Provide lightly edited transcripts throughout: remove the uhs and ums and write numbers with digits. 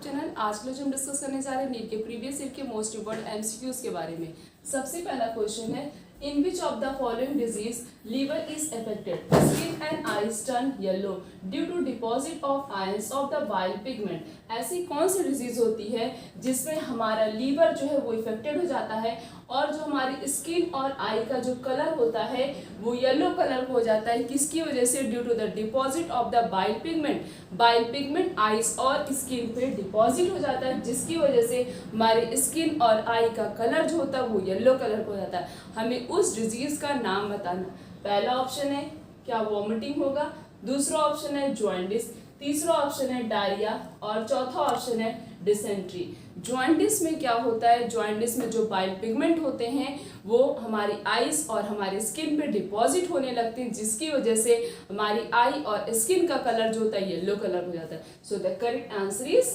Channel. आज के लिए जो हम डिस्कस करने जा रहे हैं नीट के प्रीवियस ईयर के मोस्ट इंपोर्टेंट एमसीक्यूज के बारे में। सबसे पहला क्वेश्चन है, in which of the following disease liver is affected, skin and eyes turn yellow due to deposit of ions of the bile pigment. ऐसी कौन सी डिजीज होती है जिसमें हमारा लीवर जो है वो इफेक्टेड हो जाता है और जो हमारी स्किन और आई का जो कलर होता है वो येलो कलर हो जाता है, किसकी वजह से? Due to the deposit of the bile pigment. Bile pigment eyes और स्किन पे डिपॉजिट हो जाता है, जिसकी वजह से हमारी स्किन और आई का कलर जो होता है वो येलो कलर हो जाता है। हमें उस डिजीज का नाम बताना। पहला ऑप्शन है क्या वॉमिटिंग होगा, दूसरा ऑप्शन है जॉइंटिस, तीसरा ऑप्शन है डायरिया और चौथा ऑप्शन है डिसेंट्री। जॉइंटिस में क्या होता है? जॉइंटिस में जो बाइल पिगमेंट होते हैं वो हमारी आईज और हमारी स्किन पे डिपॉजिट होने लगते हैं, जिसकी वजह से हमारी आई और स्किन का कलर जो होता है येलो कलर हो जाता है। So the correct answer is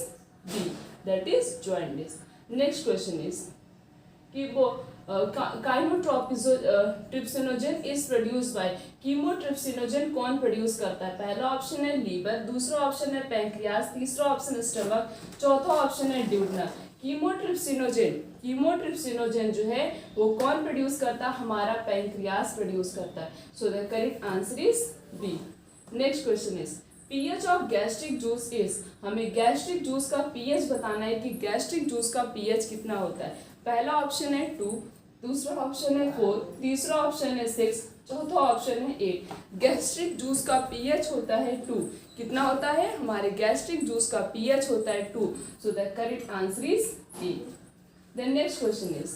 B, that is jaundice. Next question is कि वो chymotrypsinogen is produce by. Chymotrypsinogen कौन प्रोड्यूस करता है? पहला ऑप्शन है लीवर, दूसरा ऑप्शन है पैंक्रियास, तीसरा ऑप्शन है स्टमक, चौथा ऑप्शन है ड्यूडनम। कीमोट्रिप्सिनोजन जो है वो कौन प्रोड्यूस करता है? हमारा पैंक्रियास प्रोड्यूस करता है। So the correct answer is B. Next question is pH of gastric juice is. हमें गैस्ट्रिक जूस का पीएच बताना है कि गैस्ट्रिक जूस का पीएच कितना होता है। पहला ऑप्शन है 2, दूसरा ऑप्शन है 4, तीसरा ऑप्शन है 6, चौथा ऑप्शन है 8। गैस्ट्रिक जूस का पीएच होता है 2। कितना होता है? हमारे गैस्ट्रिक जूस का पीएच होता है 2। So the correct answer is A. Then next question is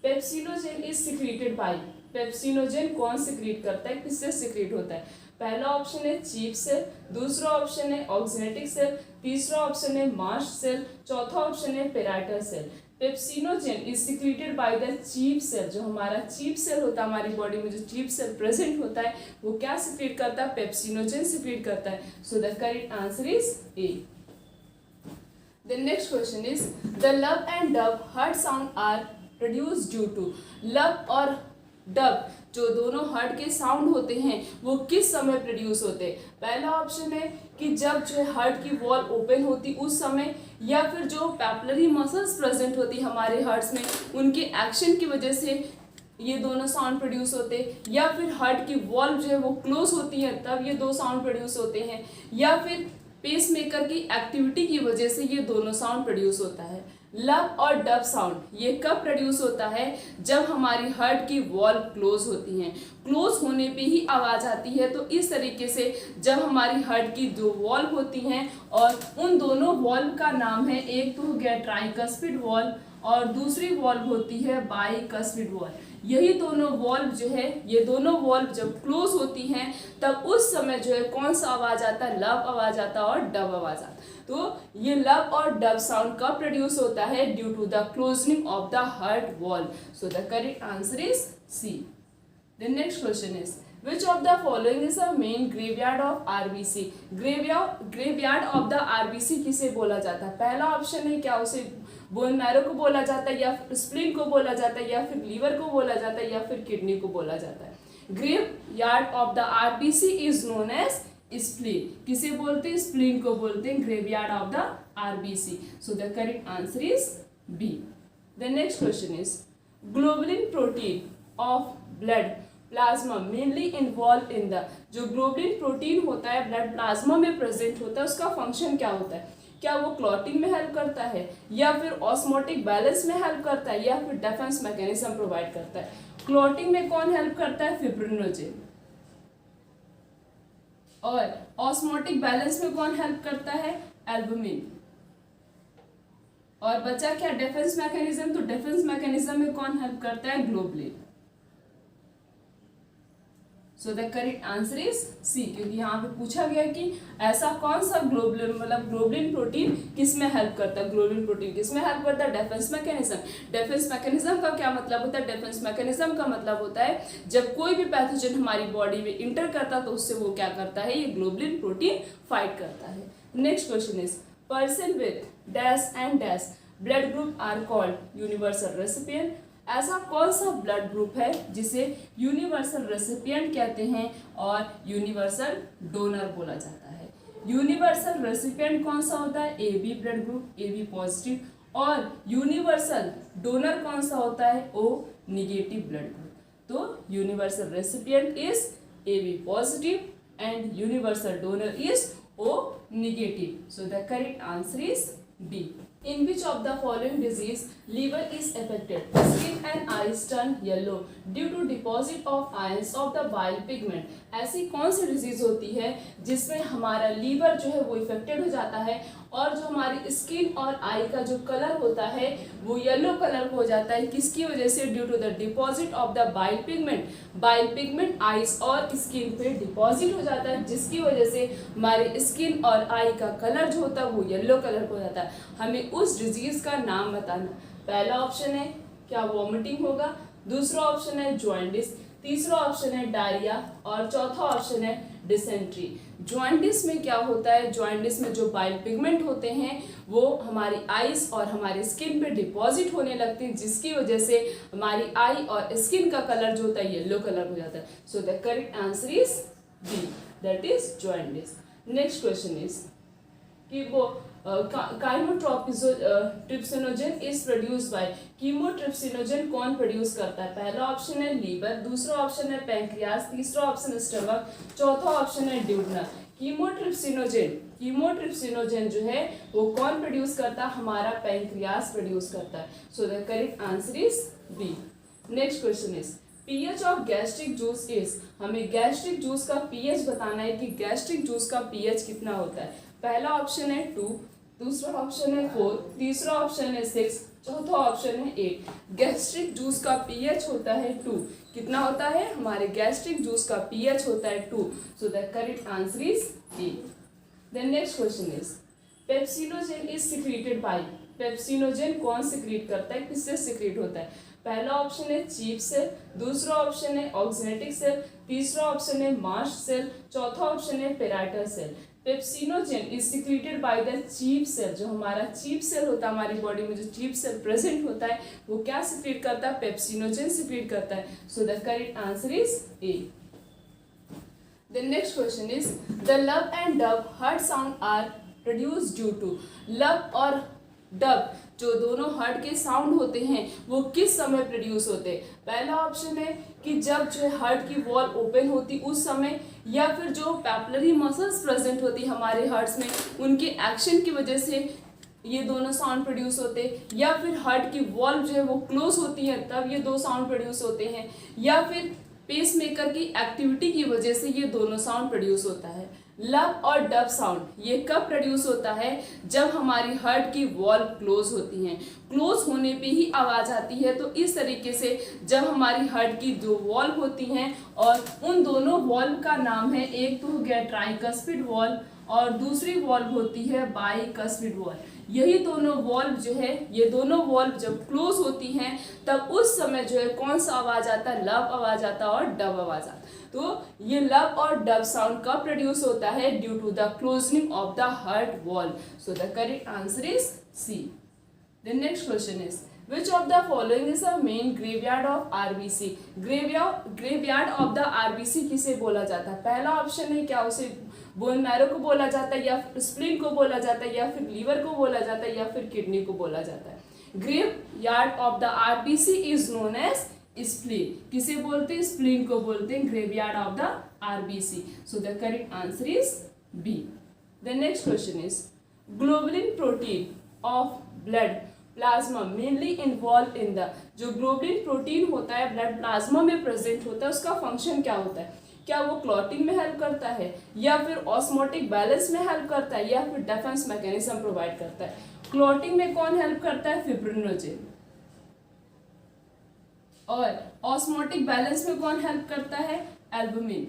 pepsinogen is secreted by. Pepsinogen कौन सिक्रीट करता है, किससे सिक्रीट होता है? पहला ऑप्शन है चीफ सेल, दूसरा ऑप्शन है ऑक्सिनेटिक सेल, तीसरा ऑप्शन है मास्ट सेल, चौथा ऑप्शन है parietal cell. Pepsinogen is secreted by the chief cell. जो हमारा चीफ सेल होता है, हमारी बॉडी में जो चीफ सेल प्रेजेंट होता है वो क्या सिक्रीट करता है? पेप्सिनोजेन सिक्रीट करता है। So the correct answer is A. The next question is the lub and dub heart sound are produce due to. Lub और डब जो दोनों हर्ट के साउंड होते हैं वो किस समय प्रोड्यूस होते हैं? पहला ऑप्शन है कि जब जो है हर्ट की वॉल ओपन होती उस समय, या फिर जो पैपिलरी मसल्स प्रेजेंट होती हमारे हर्ट्स में उनके एक्शन की वजह से ये दोनों साउंड प्रोड्यूस होते हैं, या फिर हर्ट की वॉल जो है वो क्लोज होती है तब ये दो साउंड प्रोड्यूस होते हैं, या फिर पेसमेकर की एक्टिविटी की वजह से ये दोनों साउंड प्रोड्यूस होता है। लब और डब साउंड ये कब प्रोड्यूस होता है? जब हमारी हार्ट की वॉल क्लोज होती हैं। क्लोज होने पे ही आवाज़ आती है। तो इस तरीके से जब हमारी हार्ट की दो वॉल होती हैं और उन दोनों वॉल का नाम है, एक तो हो गया ट्राइकस्पिड वॉल और दूसरी वॉल्व होती है बाइकस्पिड वॉल्व। यही दोनों वॉल्व जो है, ये दोनों वॉल्व जब क्लोज होती हैं तब उस समय जो है कौन सा आवाज़ आता है? लब आवाज़ आता है और डब आवाज़ आता है। तो ये लब और डब साउंड कब प्रोड्यूस होता है? Due to the closing of the heart wall. So the correct answer is C. The next question is Which of the following is a main graveyard of RBC? Graveyard of the RBC किसे बोला जाता है? पहला option है क्या उसे bone marrow को बोला जाता है, या फिर स्प्लीन को बोला जाता है, या फिर लीवर को बोला जाता है, या फिर किडनी को बोला जाता है। Graveyard of the RBC is known as spleen. किसे बोलते हैं? स्प्लीन को बोलते हैं graveyard of the RBC। So the correct answer is B. The next question is globulin protein of blood plasma mainly involve in the. जो globulin protein होता है blood plasma में प्रेजेंट होता है, उसका फंक्शन क्या होता है? क्या वो क्लॉटिंग में हेल्प करता है, या फिर ऑस्मोटिक बैलेंस में हेल्प करता है, या फिर डिफेंस मैकेनिज्म प्रोवाइड करता है? क्लॉटिंग में कौन हेल्प करता है? फिब्रिनोजेन। और ऑस्मोटिक बैलेंस में कौन हेल्प करता है? एल्बुमिन। और बचा क्या डिफेंस मैकेनिज्म? तो डिफेंस मैकेनिज्म में कौन हेल्प करता है? Globulin. So the correct answer is C, क्योंकि यहाँ पे पूछा गया कि ऐसा कौन सा ग्लोबुलिन प्रोटीन किस में हेल्प करता है? ग्लोबुलिन प्रोटीन किस में हेल्प करता है? Defence mechanism. डिफेंस मैकेनिज्म का क्या मतलब होता है? डिफेंस मैकेनिज्म का मतलब होता है जब कोई भी पैथोजन हमारी बॉडी में इंटर करता है तो उससे वो क्या करता है? ये ग्लोबुलिन प्रोटीन फाइट करता है। Next question is person with dash and dash blood group are called universal recipient. ऐसा कौन सा ब्लड ग्रुप है जिसे यूनिवर्सल रेसिपिएंट कहते हैं और यूनिवर्सल डोनर बोला जाता है? यूनिवर्सल रेसिपिएंट कौन सा होता है, A B blood group, A B positive, और यूनिवर्सल डोनर कौन सा होता है, ओ निगेटिव ब्लड ग्रुप। तो universal recipient is A B positive and universal donor is O negative. So the correct answer is B. In which of the following disease liver is affected? Skin and eyes turn yellow due to deposit of ions of the bile pigment. ऐसी कौन सी disease होती है जिसमें हमारा liver जो है वो affected हो जाता है और जो हमारी स्किन और आई का जो कलर होता है वो येलो कलर हो जाता है, किसकी वजह से? Due to the deposit of the bile pigment. Bile pigment eyes और स्किन पे डिपॉजिट हो जाता है, जिसकी वजह से हमारी स्किन और आई का कलर जो होता है वो येलो कलर हो जाता है। हमें उस डिजीज का नाम बताना। पहला ऑप्शन है क्या, वॉमिटिंग होगा, दूसरा ऑप्शन है जॉइंडिस, तीसरा ऑप्शन है डायरिया और चौथा ऑप्शन है डिसेंट्री। जॉइंडिस में क्या होता है, जॉइंडिस में जो बाइल पिगमेंट होते हैं वो हमारी आईज और हमारे स्किन पे डिपॉजिट होने लगते हैं, जिसकी वजह से हमारी आई और स्किन का कलर जो होता है येलो कलर हो जाता है। So the correct answer is B, that is jaundice. Next question is कि वो chymotrypsinogen is produce by, chymotrypsinogen कौन प्रोड्यूस करता है? पहला ऑप्शन है लीवर, दूसरा ऑप्शन है पैंक्रियास, तीसरा ऑप्शन है स्टमक, चौथा ऑप्शन है ड्यूडना। कीमोट्रिप्सिनोजेन जो है वो कौन प्रोड्यूस करता है? हमारा पैंक्रियास प्रोड्यूस करता है। So the correct answer is B. Next question is pH of gastric juice is, हमें गैस्ट्रिक जूस का पीएच बताना है कि गैस्ट्रिक जूस का पीएच कितना होता है। पहला ऑप्शन है 2, दूसरा ऑप्शन है 4, तीसरा ऑप्शन है 6, चौथा ऑप्शन है 8। गैस्ट्रिक जूस का पीएच होता है 2। कितना होता है? हमारे गैस्ट्रिक जूस का पीएच होता है 2। So the correct answer is A. Then next question is pepsinogen is secreted by, pepsinogen कौन सिक्रीट करता है, किससे सिक्रीट होता है? पहला ऑप्शन है चीफ सेल, दूसरा ऑप्शन है ऑक्सिनेटिक सेल, तीसरा ऑप्शन है मास्ट सेल, चौथा ऑप्शन है parietal cell. Pepsinogen is secreted by the chief cell. जो हमारा चीफ सेल होता है, हमारी बॉडी में जो चीफ सेल प्रेजेंट होता है वो क्या सिक्रीट करता है? पेप्सिनोजेन सिक्रीट करता है। So the correct answer is A. The next question is the lub and dub heart sound are produce due to, lub और डब जो दोनों हर्ट के साउंड होते हैं वो किस समय प्रोड्यूस होते हैं? पहला ऑप्शन है कि जब जो हर्ट की वॉल ओपन होती उस समय, या फिर जो पैपिलरी मसल्स प्रेजेंट होती हमारे हार्ट्स में उनके एक्शन की वजह से ये दोनों साउंड प्रोड्यूस होते, या फिर हार्ट की वॉल्व जो है वो क्लोज होती है तब ये दो साउंड प्रोड्यूस होते हैं, या फिर पेस मेकर की एक्टिविटी की वजह से ये दोनों साउंड प्रोड्यूस होता है। लब और डब साउंड ये कब प्रोड्यूस होता है? जब हमारी हार्ट की वॉल्व क्लोज होती हैं, क्लोज होने पे ही आवाज़ आती है। तो इस तरीके से जब हमारी हार्ट की जो वॉल्व होती हैं और उन दोनों वॉल्व का नाम है, एक तो हो गया ट्राइकस्पिड वॉल्व और दूसरी वॉल्व होती है बाइकस्पिड वॉल्व। यही दोनों वॉल्व जो है, ये दोनों वॉल्व जब क्लोज होती हैं तब उस समय जो है कौन सा आवाज़ आता है? लब आवाज़ आता है और डब आवाज़ आता है। तो ये लब और डब साउंड कब प्रोड्यूस होता है? Due to the closing of the heart wall. So the correct answer is C. The next question is which of the following is a main graveyard of RBC. Graveyard of the RBC किसे बोला जाता है? पहला option है क्या, उसे bone marrow को बोला जाता है, या फिर स्प्लीन को बोला जाता है, या फिर लीवर को बोला जाता है, या फिर किडनी को बोला जाता है। Graveyard of the RBC is known as spleen. किसे बोलते हैं? स्प्लीन को बोलते हैं graveyard of the RBC. So the correct answer is B. The next question is globulin protein of blood plasma mainly involve in the, जो globulin protein होता है blood plasma में प्रेजेंट होता है उसका फंक्शन क्या होता है? क्या वो क्लॉटिंग में हेल्प करता है, या फिर ऑस्मोटिक बैलेंस में हेल्प करता है, या फिर डिफेंस मैकेनिज्म प्रोवाइड करता है? क्लॉटिंग में कौन हेल्प करता है? फिब्रिनोजेन। और ऑस्मोटिक बैलेंस में कौन हेल्प करता है? एल्बुमिन।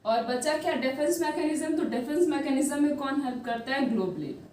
और बचा क्या डिफेंस मैकेनिज्म? तो डिफेंस मैकेनिज्म में कौन हेल्प करता है? Globulin.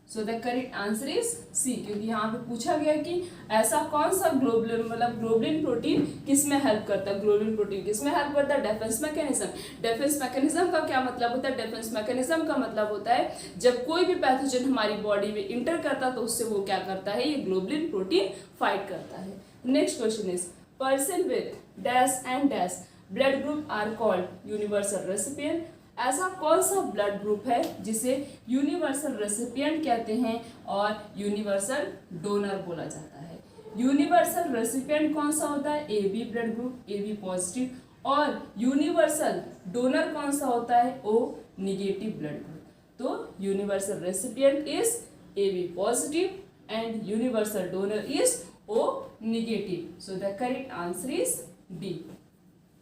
So the correct answer is C, क्योंकि यहाँ पे पूछा गया कि ऐसा कौन सा ग्लोबुलिन मतलब ग्लोबुलिन प्रोटीन किस में हेल्प करता है? ग्लोबुलिन प्रोटीन किस में हेल्प करता है? Defence mechanism. डिफेंस मैकेनिज्म का क्या मतलब होता है? डिफेंस मैकेनिज्म का मतलब होता है जब कोई भी पैथोजन हमारी बॉडी में इंटर करता है तो उससे वो क्या करता है? ये ग्लोबुलिन प्रोटीन फाइट करता है। Next question is person with dash and dash blood group are called universal recipient. ऐसा कौन सा ब्लड ग्रुप है जिसे यूनिवर्सल रेसिपिएंट कहते हैं और यूनिवर्सल डोनर बोला जाता है? यूनिवर्सल रेसिपिएंट कौन सा होता है? A B blood group, A B positive. और यूनिवर्सल डोनर कौन सा होता है? O negative blood group. तो universal recipient is A B positive and universal donor is O negative. So the correct answer is B.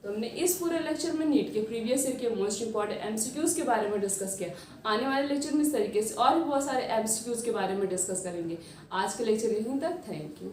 तो हमने इस पूरे लेक्चर में नीट के प्रीवियस ईयर के मोस्ट इंपॉर्टेंट एमसीक्यूज के बारे में डिस्कस किया। आने वाले लेक्चर में इस तरीके से और भी बहुत सारे एमसीक्यूज के बारे में डिस्कस करेंगे। आज के लेक्चर यहीं तक। Thank you.